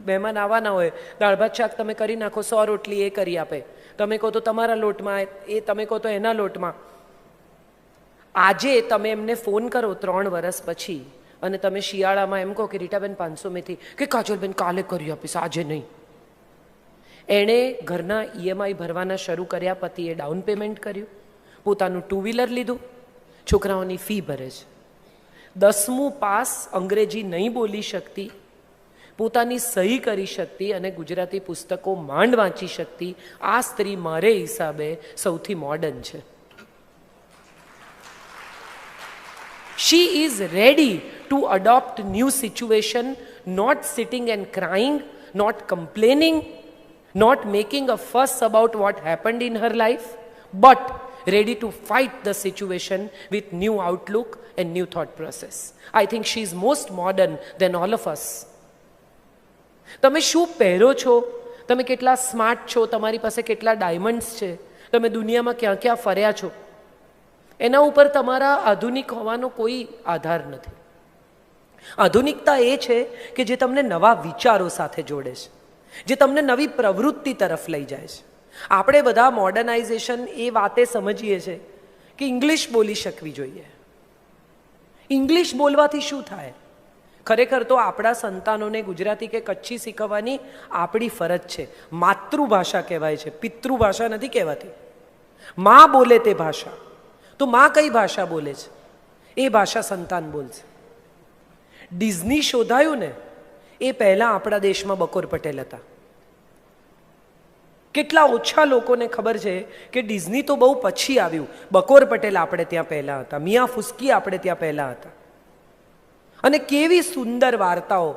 મહેમાન આવવાના હોય, દાળ ભાત શાક તમે કરી નાખો, 100 રોટલી એ કરી આપે. તમે કહો તો તમારા લોટમાં, એ તમે કહો તો એના લોટમાં. આજે તમે એમને ફોન કરો 3 વર્ષ પછી અને તમે શિયાળામાં એમ કહો કે રીટાબેન 500 મેથી, કે કાજલબેન કાલે કરી આપીશ, આજે નહીં. એણે ઘરના EMI ભરવાના શરૂ કર્યા, પતિએ ડાઉન પેમેન્ટ કર્યું, પોતાનું 2 વ્હીલર લીધું, છોકરાઓની ફી ભરે છે. 10મું પાસ, અંગ્રેજી નહીં બોલી શકતી, પોતાની સહી કરી શકતી અને ગુજરાતી પુસ્તકો માંડ વાંચી શકતી આ સ્ત્રી મારે હિસાબે સૌથી મોડર્ન છે. She is ready to adopt new situation, not sitting and crying, not complaining, not making a fuss about what happened in her life, but ready to fight the situation with new outlook and new thought process. I think she is most modern than all of us. તમે શું પહેરો છો, તમે કેટલા સ્માર્ટ છો, તમારી પાસે કેટલા ડાયમંડ્સ છે, તમે દુનિયામાં ક્યાં ક્યાં ફર્યા છો, એના ઉપર તમારા આધુનિક હોવાનો કોઈ આધાર નથી. આધુનિકતા એ છે કે જે તમને નવા વિચારો સાથે જોડે છે, જે તમને નવી પ્રવૃત્તિ તરફ લઈ જાય છે. આપણે બધા મોડર્નાઇઝેશન એ વાતે સમજીએ છીએ કે ઇંગ્લિશ બોલી શકવી જોઈએ. ઇંગ્લિશ બોલવાથી શું થાય? ખરેખર તો આપણા સંતાનોને ગુજરાતી કે કચ્છી શીખવવાની આપણી ફરજ છે. માતૃભાષા કહેવાય છે, પિતૃભાષા નથી કહેવાતી. માં બોલે તે ભાષા. તો માં કઈ ભાષા બોલે છે એ ભાષા સંતાન બોલશે. ડિઝની શોધાયું ને એ પહેલાં આપણા દેશમાં બકોર પટેલ હતા. કેટલા ઓછા લોકોને ખબર છે કે ડિઝની તો બહુ પછી આવ્યું, બકોર પટેલ આપણે ત્યાં પહેલાં હતા, મિયા ફુસ્કી આપણે ત્યાં પહેલાં હતા. અને કેવી સુંદર વાર્તાઓ.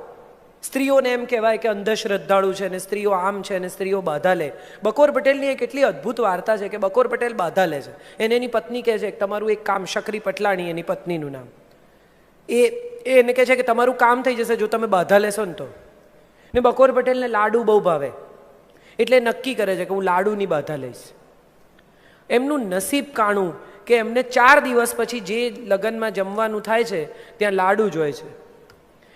સ્ત્રીઓને એમ કહેવાય કે અંધશ્રદ્ધાળુ છે ને સ્ત્રીઓ આમ છે ને સ્ત્રીઓ બાધા લે. બકોર પટેલની એક એટલી અદ્ભુત વાર્તા છે કે બકોર પટેલ બાધા લે છે. એની પત્ની કહે છે કે તમારું એક કામ, શકરી પટલાણી એની પત્નીનું નામ, એને કહે છે કે તમારું કામ થઈ જશે જો તમે બાધા લેશો ને તો. ને બકોર પટેલને લાડુ બહુ ભાવે એટલે નક્કી કરે છે કે હું લાડુની બાધા લઈશ. એમનું નસીબ કાણું કે એમને 4 દિવસ પછી જે લગ્નમાં જમવાનું થાય છે ત્યાં લાડુ જ હોય છે.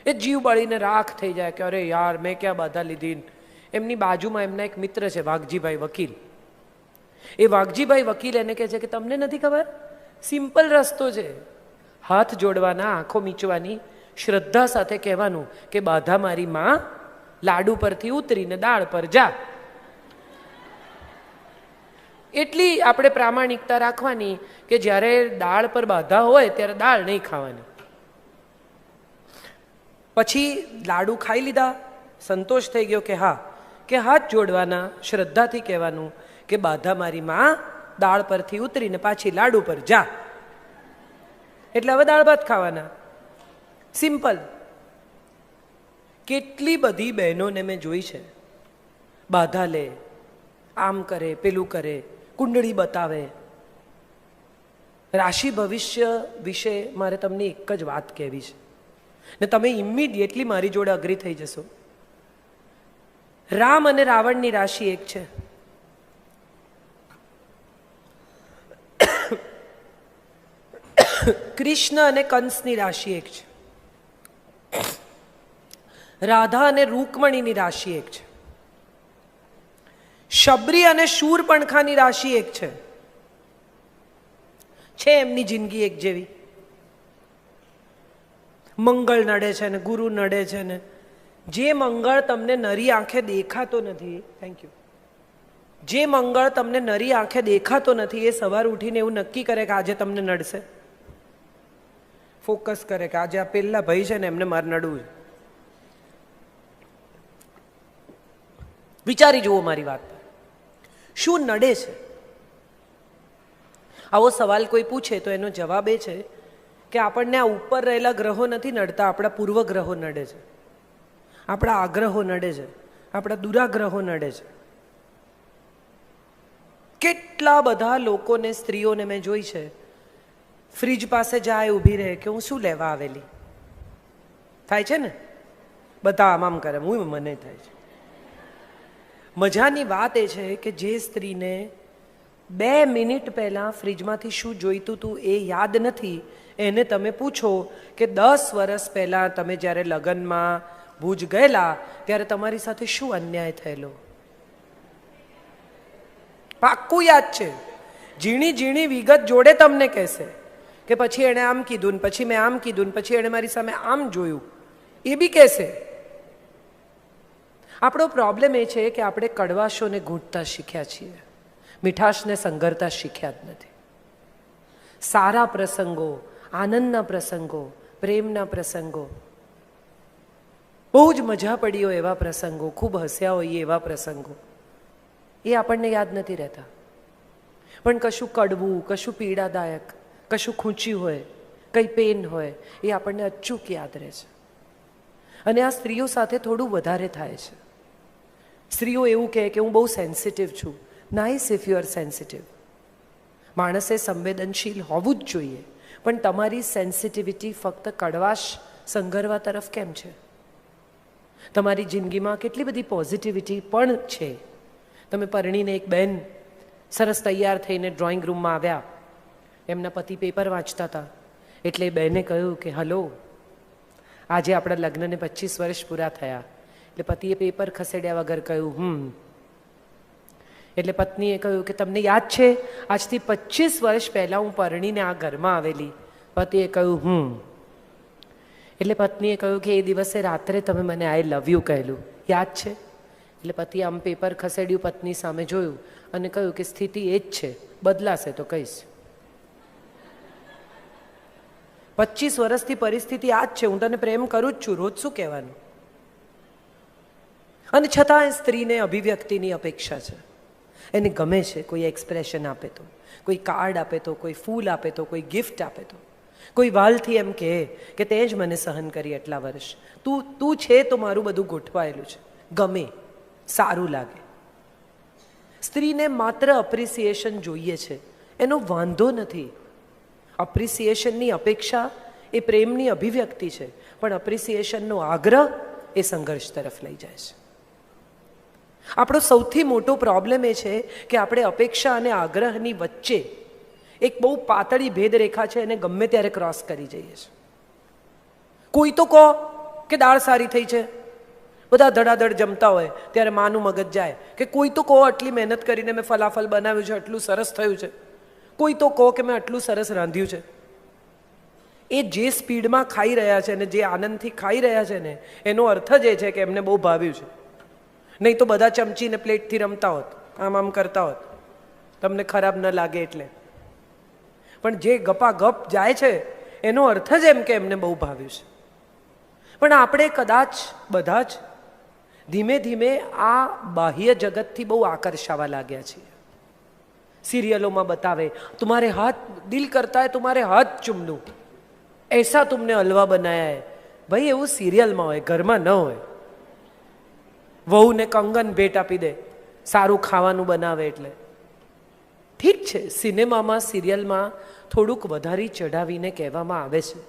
એ જીવ બળીને રાખ થઈ જાય કે અરે યાર મેં ક્યાં બાધા લીધી. એમની બાજુમાં એમના એક મિત્ર છે વાઘજીભાઈ વકીલ. એ વાઘજીભાઈ વકીલ એને કહે છે કે તમને નથી ખબર, સિમ્પલ રસ્તો છે, હાથ જોડવાના, આંખો મીચવાની, શ્રદ્ધા સાથે કહેવાનું કે બાધા મારી માં, લાડુ પરથી ઉતરીને દાળ પર જા. એટલી આપણે પ્રામાણિકતા રાખવાની કે જ્યારે દાળ પર બાધા હોય ત્યારે દાળ નહીં ખાવાની. પછી લાડુ ખાઈ લીધા, સંતોષ થઈ ગયો કે હા, કે હાથ જોડવાના, શ્રદ્ધાથી કહેવાનું કે બાધા મારી માં, દાળ પરથી ઉતરીને પાછી લાડુ પર જા. એટલે હવે દાળ ભાત ખાવાના. સિમ્પલ. કેટલી બધી બહેનોને મેં જોઈ છે, બાધા લે, આમ કરે, પેલું કરે, કુંડળી બતાવે. રાશિ ભવિષ્ય વિશે મારે તમને એક જ વાત કહેવી છે ને તમે ઇમિડિયેટલી મારી જોડે અગ્રી થઈ જશો. રામ અને રાવણની રાશિ એક છે. કૃષ્ણ અને કંસની રાશિ એક છે. રાધા અને રૂકમણીની રાશિ એક છે. શબરી અને શૂરપણખાની રાશિ એક છે. એમની જિંદગી એક જેવી. મંગળ નડે છે ને ગુરુ નડે છે ને જે મંગળ તમને નરી આંખે દેખાતો નથી, થેન્ક યુ, જે મંગળ તમને નરી આંખે દેખાતો નથી એ સવાર ઉઠીને એવું નક્કી કરે કે આજે તમને નડશે. ફોકસ કરે કે આજે આ પેલા ભાઈ છે ને એમને મારે નડવું છે. વિચારી જુઓ મારી વાત, શું નડે છે? આવો સવાલ કોઈ પૂછે તો એનો જવાબ એ છે કે આપણને આ ઉપર રહેલા ગ્રહો નથી નડતા, આપણા પૂર્વગ્રહો નડે છે, આપણા આગ્રહો નડે છે, આપણા દુરાગ્રહો નડે છે. કેટલા બધા લોકોને, સ્ત્રીઓને મેં જોઈ છે, ફ્રીજ પાસે જાય ઊભી રહે કે હું શું લેવા આવેલી. થાય છે ને, બધા આમ આમ કરે, મને થાય છે. મજાની વાત એ છે કે જે સ્ત્રીને 2 મિનિટ પહેલાં ફ્રીજમાંથી શું જોઈતું હતું એ યાદ નથી, એને તમે પૂછો કે 10 વર્ષ પહેલાં તમે જ્યારે લગ્નમાં ભુજ ગયેલા ત્યારે તમારી સાથે શું અન્યાય થયેલો, પાક્કું યાદ છે. ઝીણી ઝીણી વિગત જોડે તમને કહેશે કે પછી એણે આમ કીધું ને પછી મેં આમ કીધું ને પછી એણે મારી સામે આમ જોયું, એ બી કહેશે. આપણો પ્રોબ્લેમ એ છે કે આપણે કડવાશોને ઘૂંટતા શીખ્યા છીએ, મીઠાશને સંઘરતા શીખ્યા જ નથી. સારા પ્રસંગો, આનંદના પ્રસંગો, પ્રેમના પ્રસંગો, બહુ જ મજા પડી હોય એવા પ્રસંગો, ખૂબ હસ્યા હોઈએ એવા પ્રસંગો, એ આપણને યાદ નથી રહેતા. પણ કશું કડવું, કશું પીડાદાયક, કશું ખૂંચ્યું હોય, કંઈ પેન હોય, એ આપણને અચૂક યાદ રહે છે. અને આ સ્ત્રીઓ સાથે થોડું વધારે થાય છે. સ્ત્રીઓ એવું કહે કે હું બહુ સેન્સિટિવ છું. Nice if you are sensitive. માણસે સંવેદનશીલ હોવું જ જોઈએ, પણ તમારી સેન્સિટિવિટી ફક્ત કડવાશ સંઘરવા તરફ કેમ છે? તમારી જિંદગીમાં કેટલી બધી પોઝિટિવિટી પણ છે. તમે પરણીને એક બેન સરસ તૈયાર થઈને ડ્રોઈંગ રૂમમાં આવ્યા, એમના પતિ પેપર વાંચતા હતા, એટલે બેને કહ્યું કે હલો, આજે આપણા લગ્નને 25 વર્ષ પૂરા થયા. એટલે પતિએ પેપર ખસેડ્યા વગર કહ્યું એટલે પત્નીએ કહ્યું કે તમને યાદ છે આજથી 25 વર્ષ પહેલાં હું પરણીને આ ઘરમાં આવેલી? પતિએ કહ્યું એટલે પત્નીએ કહ્યું કે એ દિવસે રાત્રે તમે મને આઈ લવ યુ કહેલું, યાદ છે? એટલે પતિએ આમ પેપર ખસેડ્યું, પત્ની સામે જોયું અને કહ્યું કે સ્થિતિ એ જ છે, બદલાશે તો કહીશ. 25 વર્ષથી પરિસ્થિતિ આ જ છે, હું તને પ્રેમ કરું જ છું, રોજ શું કહેવાનું? અને છતાં સ્ત્રીને અભિવ્યક્તિની અપેક્ષા છે, એને ગમે છે કોઈ એક્સપ્રેશન આપે તો, કોઈ કાર્ડ આપે તો, કોઈ ફૂલ આપે તો, કોઈ ગિફ્ટ આપે તો, કોઈ વાલથી એમ કહે કે તે જ મને સહન કરી એટલા વર્ષ, તું છે તો મારું બધું ગોઠવાયેલું છે, ગમે, સારું લાગે. સ્ત્રીને માત્ર અપ્રિસિએશન જોઈએ છે, એનો વાંધો નથી. અપ્રિસિએશનની અપેક્ષા એ પ્રેમની અભિવ્યક્તિ છે, પણ અપ્રિસિએશનનો આગ્રહ એ સંઘર્ષ તરફ લઈ જાય છે. આપણો સૌથી મોટો પ્રોબ્લેમ એ છે કે આપણે અપેક્ષા અને આગ્રહની વચ્ચે એક બહુ પાતળી ભેદરેખા છે એને ગમે ત્યારે ક્રોસ કરી જઈએ છીએ. કોઈ તો કહો કે દાળ સારી થઈ છે, બધા ધડાધડ જમતા હોય ત્યારે માનું મગજ જાય કે કોઈ તો કહો આટલી મહેનત કરીને મેં ફલાફલ બનાવ્યું છે, આટલું સરસ થયું છે. કોઈ તો કહો કે મેં આટલું સરસ રાંધ્યું છે. એ જે સ્પીડમાં ખાઈ રહ્યા છે ને જે આનંદથી ખાઈ રહ્યા છે ને એનો અર્થ જ એ છે કે એમને બહુ ભાવ્યું છે. નહીં તો બધા ચમચીને પ્લેટથી રમતા હોત, આમ આમ કરતા હોત, તમને ખરાબ ન લાગે એટલે. પણ જે ગપાગપ જાય છે એનો અર્થ જ એમ કે એમને બહુ ભાવ્યું છે. પણ આપણે કદાચ બધા જ ધીમે ધીમે આ બાહ્ય જગતથી બહુ આકર્ષાવા લાગ્યા છીએ. સિરિયલોમાં બતાવે તુમ્હારે હાથ દિલ કરતા હૈ તુમ્હારે હાથ ચૂમ લૂં, ऐसा तुमने हलवा बनाया है. ભાઈ એવું સિરિયલમાં હોય, ઘરમાં ન હોય. વહુને કંગન ભેટ આપી દે સારું ખાવાનું બનાવે એટલે. ઠીક છે, સિનેમામાં સિરિયલમાં થોડુંક વધારી ચઢાવીને કહેવામાં આવે છે.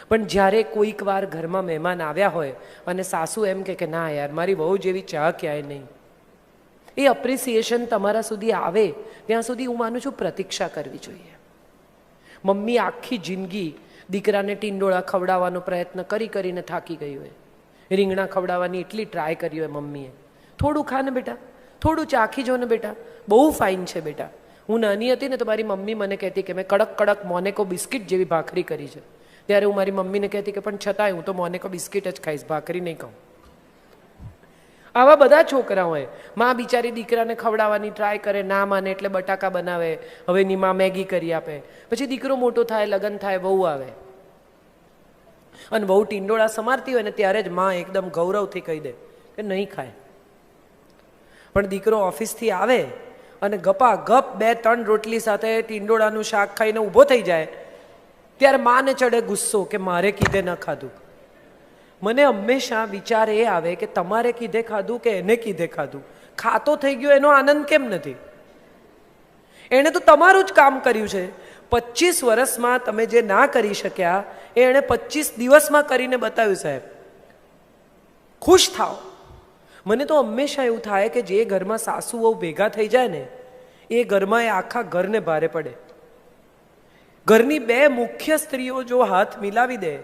પણ જ્યારે કોઈક વાર ઘરમાં મહેમાન આવ્યા હોય અને સાસુ એમ કે ના યાર મારી વહુ જેવી ચા ક્યાંય નહીં, એ અપ્રિસિએશન તમારા સુધી આવે ત્યાં સુધી હું માનું છું પ્રતીક્ષા કરવી જોઈએ. મમ્મી આખી જિંદગી દીકરાને ટીંડોળા ખવડાવવાનો પ્રયત્ન કરીને થાકી ગઈ હોય, રીંગણા ખવડાવવાની એટલી ટ્રાય કરી હોય મમ્મીએ, થોડું ખા ને બેટા, થોડું ચાખી જો ને બેટા, બહુ ફાઇન છે બેટા. હું નાની હતી ને તો મારી મમ્મી મને કહેતી કે મેં કડક કડક મોનેકો બિસ્કિટ જેવી ભાખરી કરી છે. ત્યારે હું મારી મમ્મીને કહેતી કે પણ છતાંય હું તો મોનેકો બિસ્કિટ જ ખાઈશ, ભાખરી નહીં ખાઉં. આવા બધા છોકરા હોય. માં બિચારી દીકરાને ખવડાવવાની ટ્રાય કરે, ના માને એટલે બટાકા બનાવે, હવે એની માં મેગી કરી આપે. પછી દીકરો મોટો થાય, લગ્ન થાય, વહુ આવે અને વહુ ટીંડોળા સમારતી હોય ને ત્યારે જ માં એકદમ ગૌરવથી કહી દે કે નહીં ખાય. પણ દીકરો ઓફિસથી આવે અને ગપા ગપ 2-3 રોટલી સાથે ટીંડોળાનું શાક ખાઈને ઊભો થઈ જાય ત્યારે માને ચડે ગુસ્સો કે મારે કીધે ન ખાધું. મને હંમેશા વિચાર એ આવે કે તમારે કીધે ખાધું કે એને કીધે ખાધું, ખાતો થઈ ગયો એનો આનંદ કેમ નથી? એણે તો તમારું જ કામ કર્યું છે. 25 વર્ષમાં તમે જે ના કરી શક્યા એ એણે 25 દિવસમાં કરીને બતાવ્યું. સાહેબ ખુશ થાઓ. મને તો હંમેશા એવું થાય કે જે ઘરમાં સાસુ વહુ ભેગા થઈ જાય ને એ ઘરમાં એ આખા ઘરને ભારે પડે. ઘરની 2 મુખ્ય સ્ત્રીઓ જો હાથ મિલાવી દે,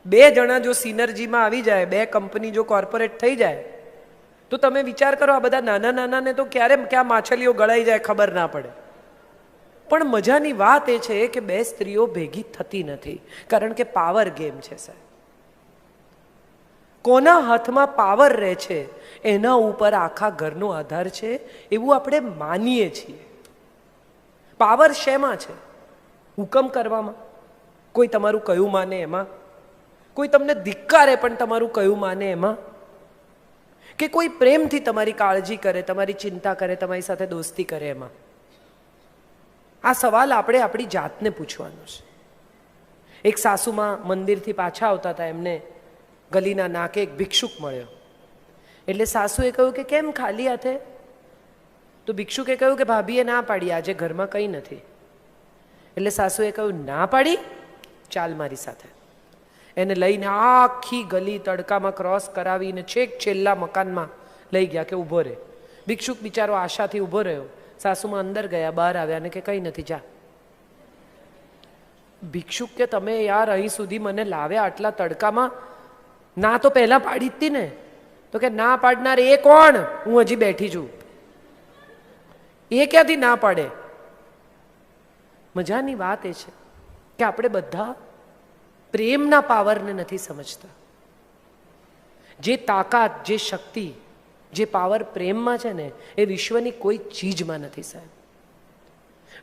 2 જણા જો સિનર્જીમાં આવી જાય, 2 કંપની જો કોર્પોરેટ થઈ જાય તો તમે વિચાર કરો આ બધા નાના નાનાને તો ક્યાં માછલીઓ ગળાઈ જાય ખબર ના પડે. પણ મજાની વાત એ છે કે 2 સ્ત્રીઓ ભેગી થતી નથી કારણ કે પાવર ગેમ છે. સાહેબ કોના હાથમાં પાવર રહે છે એના ઉપર આખા ઘરનો આધાર છે એવું આપણે માનીએ છીએ. પાવર શેમાં છે? હુકમ કરવામાં. કોઈ તમારું કયું માને એમાં, કોઈ તમને ધિક્કારે પણ તમારું કયું માને એમાં, કે કોઈ પ્રેમથી તમારી કાળજી કરે, તમારી ચિંતા કરે, તમારી સાથે દોસ્તી કરે એમાં. આ સવાલ આપણે આપણી જાતને પૂછવાનો છે. એક સાસુમાં મંદિરથી પાછા આવતા હતા, એમને ગલીના નાકે એક ભિક્ષુક મળ્યો. એટલે સાસુએ કહ્યું કે કેમ ખાલી હાથે? તો ભિક્ષુકે કહ્યું કે ભાભીએ ના પાડી, આજે ઘરમાં કંઈ નથી. એટલે સાસુએ કહ્યું ના પાડી, ચાલ મારી સાથે. એને લઈને આખી ગલી તડકામાં ક્રોસ કરાવીને છેક છેલ્લા મકાનમાં લઈ ગયા કે ઊભો રહે. ભિક્ષુક બિચારો આશાથી ઊભો રહ્યો. સાસુમાં અંદર ગયા, બહાર આવ્યા ને કે કંઈ નથી, જા. ભિક્ષુક કે તમે યાર અહીં સુધી મને લાવ્યા આટલા તડકામાં, ના તો પહેલા પાડી જ હતી ને. તો કે ના પાડનાર એ કોણ? હું હજી બેઠી છું. એ ક્યાંથી ના પાડે? મજાની વાત એ છે કે આપણે બધા પ્રેમના પાવરને નથી સમજતા. જે તાકાત, જે શક્તિ, જે પાવર પ્રેમમાં છે ને એ વિશ્વની કોઈ ચીજમાં નથી. સાહેબ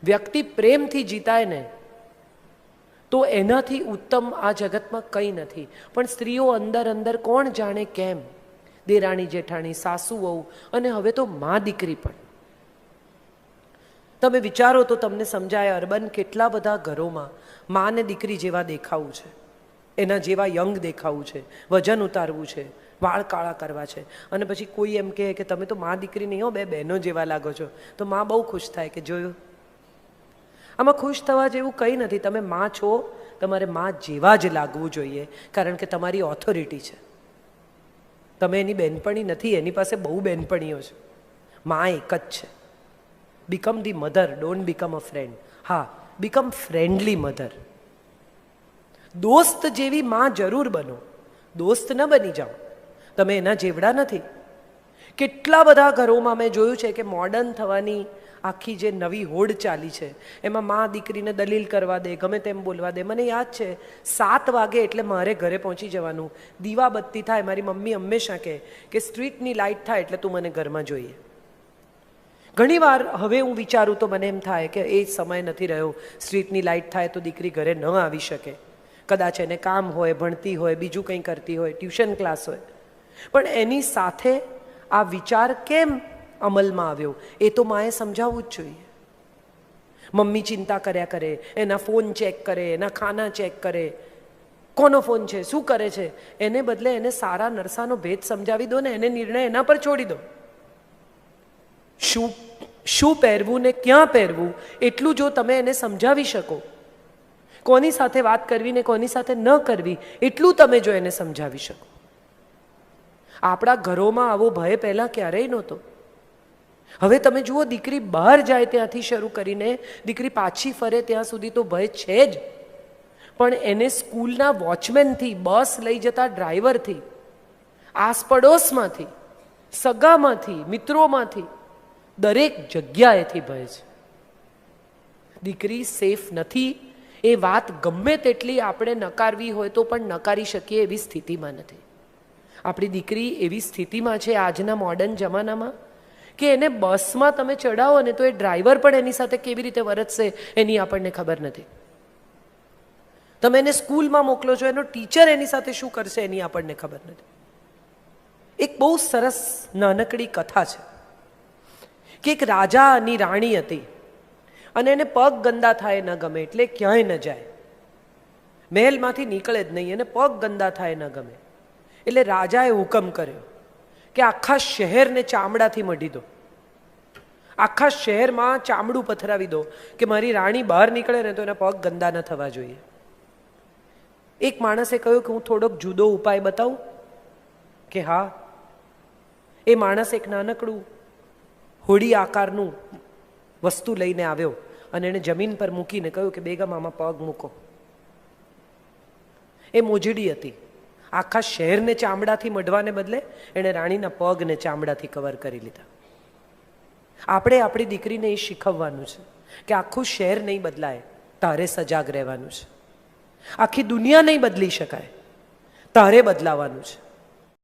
વ્યક્તિ પ્રેમથી જીતાય ને તો એનાથી ઉત્તમ આ જગતમાં કંઈ નથી. પણ સ્ત્રીઓ અંદર અંદર કોણ જાણે કેમ, દેરાણી જેઠાણી, સાસુ વહુ અને હવે તો મા દીકરી પણ. તમે વિચારો તો તમને સમજાય અર્બન કેટલા બધા ઘરોમાં મા ને દીકરી જેવા દેખાવું છે, એના જેવા યંગ દેખાવું છે, વજન ઉતારવું છે, વાળ કાળા કરવા છે, અને પછી કોઈ એમ કહે કે તમે તો મા દીકરી નહીં હો, 2 બહેનો જેવા લાગો છો. તો મા બહુ ખુશ થાય કે જોયું. આમાં ખુશ થવા જેવું કંઈ નથી. તમે મા છો, તમારે મા જેવા જ લાગવું જોઈએ કારણ કે તમારી ઓથોરિટી છે. તમે એની બહેનપણી નથી, એની પાસે બહુ બહેનપણીઓ છે. માં એક જ છે. Become the mother, don't become a friend. હા, બીકમ ફ્રેન્ડલી મધર. દોસ્ત જેવી માં જરૂર બનો, દોસ્ત ન બની જાઓ. તમે એના જેવડા નથી. કેટલા બધા ઘરોમાં મેં જોયું છે કે મોડર્ન થવાની આખી જે નવી હોડ ચાલી છે એમાં માં દીકરીને દલીલ કરવા દે, ગમે તેમ બોલવા દે. મને યાદ છે 7 વાગે એટલે મારે ઘરે પહોંચી જવાનું. દીવા બત્તી થાય, મારી મમ્મી હંમેશા કહે કે સ્ટ્રીટની લાઇટ થાય એટલે તું મને ઘરમાં જોઈએ. ઘણીવાર હવે હું વિચારું તો મને એમ થાય કે એ સમય નથી રહ્યો. સ્ટ્રીટની લાઇટ થાય તો દીકરી ઘરે ન આવી શકે. કદાચ એને કામ હોય, ભણતી હોય, બીજું કંઈ કરતી હોય, ટ્યુશન ક્લાસ હોય. પણ એની સાથે આ વિચાર કેમ અમલમાં આવ્યો એ તો માએ સમજાવવું જ જોઈએ. મમ્મી ચિંતા કર્યા કરે, એના ફોન ચેક કરે, એના ખાના ચેક કરે, કોનો ફોન છે, શું કરે છે. એને બદલે એને સારા નરસાનો ભેદ સમજાવી દો ને એને નિર્ણય એના પર છોડી દો. શું પહેરવું ને ક્યાં પહેરવું એટલું જો તમે એને સમજાવી શકો, કોની સાથે વાત કરવી ને કોની સાથે ન કરવી એટલું તમે જો એને સમજાવી શકો. આપણા ઘરોમાં આવો ભય પહેલાં ક્યારેય નહોતો. હવે તમે જુઓ, દીકરી બહાર જાય ત્યાંથી શરૂ કરીને દીકરી પાછી ફરે ત્યાં સુધી તો ભય છે જ. પણ એને સ્કૂલના વોચમેનથી, બસ લઈ જતા ડ્રાઈવરથી, આસપડોશમાંથી, સગામાંથી, મિત્રોમાંથી, દરેક જગ્યાએથી ભય છે. દીકરી સેફ નથી એ વાત ગમે તેટલી આપણે નકારવી હોય તો પણ નકારી શકીએ એવી સ્થિતિમાં નથી. આપણી દીકરી એવી સ્થિતિમાં છે આજના મોડર્ન જમાનામાં કે એને બસમાં તમે ચડાવો ને તો એ ડ્રાઈવર પણ એની સાથે કેવી રીતે વર્તશે એની આપણને ખબર નથી. તમે એને સ્કૂલમાં મોકલો છો, એનો ટીચર એની સાથે શું કરશે એની આપણને ખબર નથી. એક બહુ સરસ નાનકડી કથા છે કે એક રાજાની રાણી હતી અને એને પગ ગંદા થાય ન ગમે એટલે ક્યાંય ન જાય, મહેલમાંથી નીકળે જ નહીં. એને પગ ગંદા થાય ન ગમે એટલે રાજાએ હુકમ કર્યો કે આખા શહેરને ચામડાથી મઢી દો, આખા શહેરમાં ચામડું પથરાવી દો કે મારી રાણી બહાર નીકળે ને તો એના પગ ગંદા ન થવા જોઈએ. એક માણસે કહ્યું કે હું થોડોક જુદો ઉપાય બતાવું. કે હા. એ માણસ એક નાનકડું હોડી આકારનું વસ્તુ લઈને આવ્યો અને એણે જમીન પર મૂકીને કહ્યું કે બેગમ આમાં પગ મૂકો. એ મોજડી હતી. આખા શહેરને ચામડાથી મઢવાને બદલે એણે રાણીના પગને ચામડાથી કવર કરી લીધા. આપણે આપણી દીકરીને એ શીખવવાનું છે કે આખું શહેર નહીં બદલાય, તારે સજાગ રહેવાનું છે. આખી દુનિયા નહીં બદલી શકાય, તારે બદલાવાનું છે.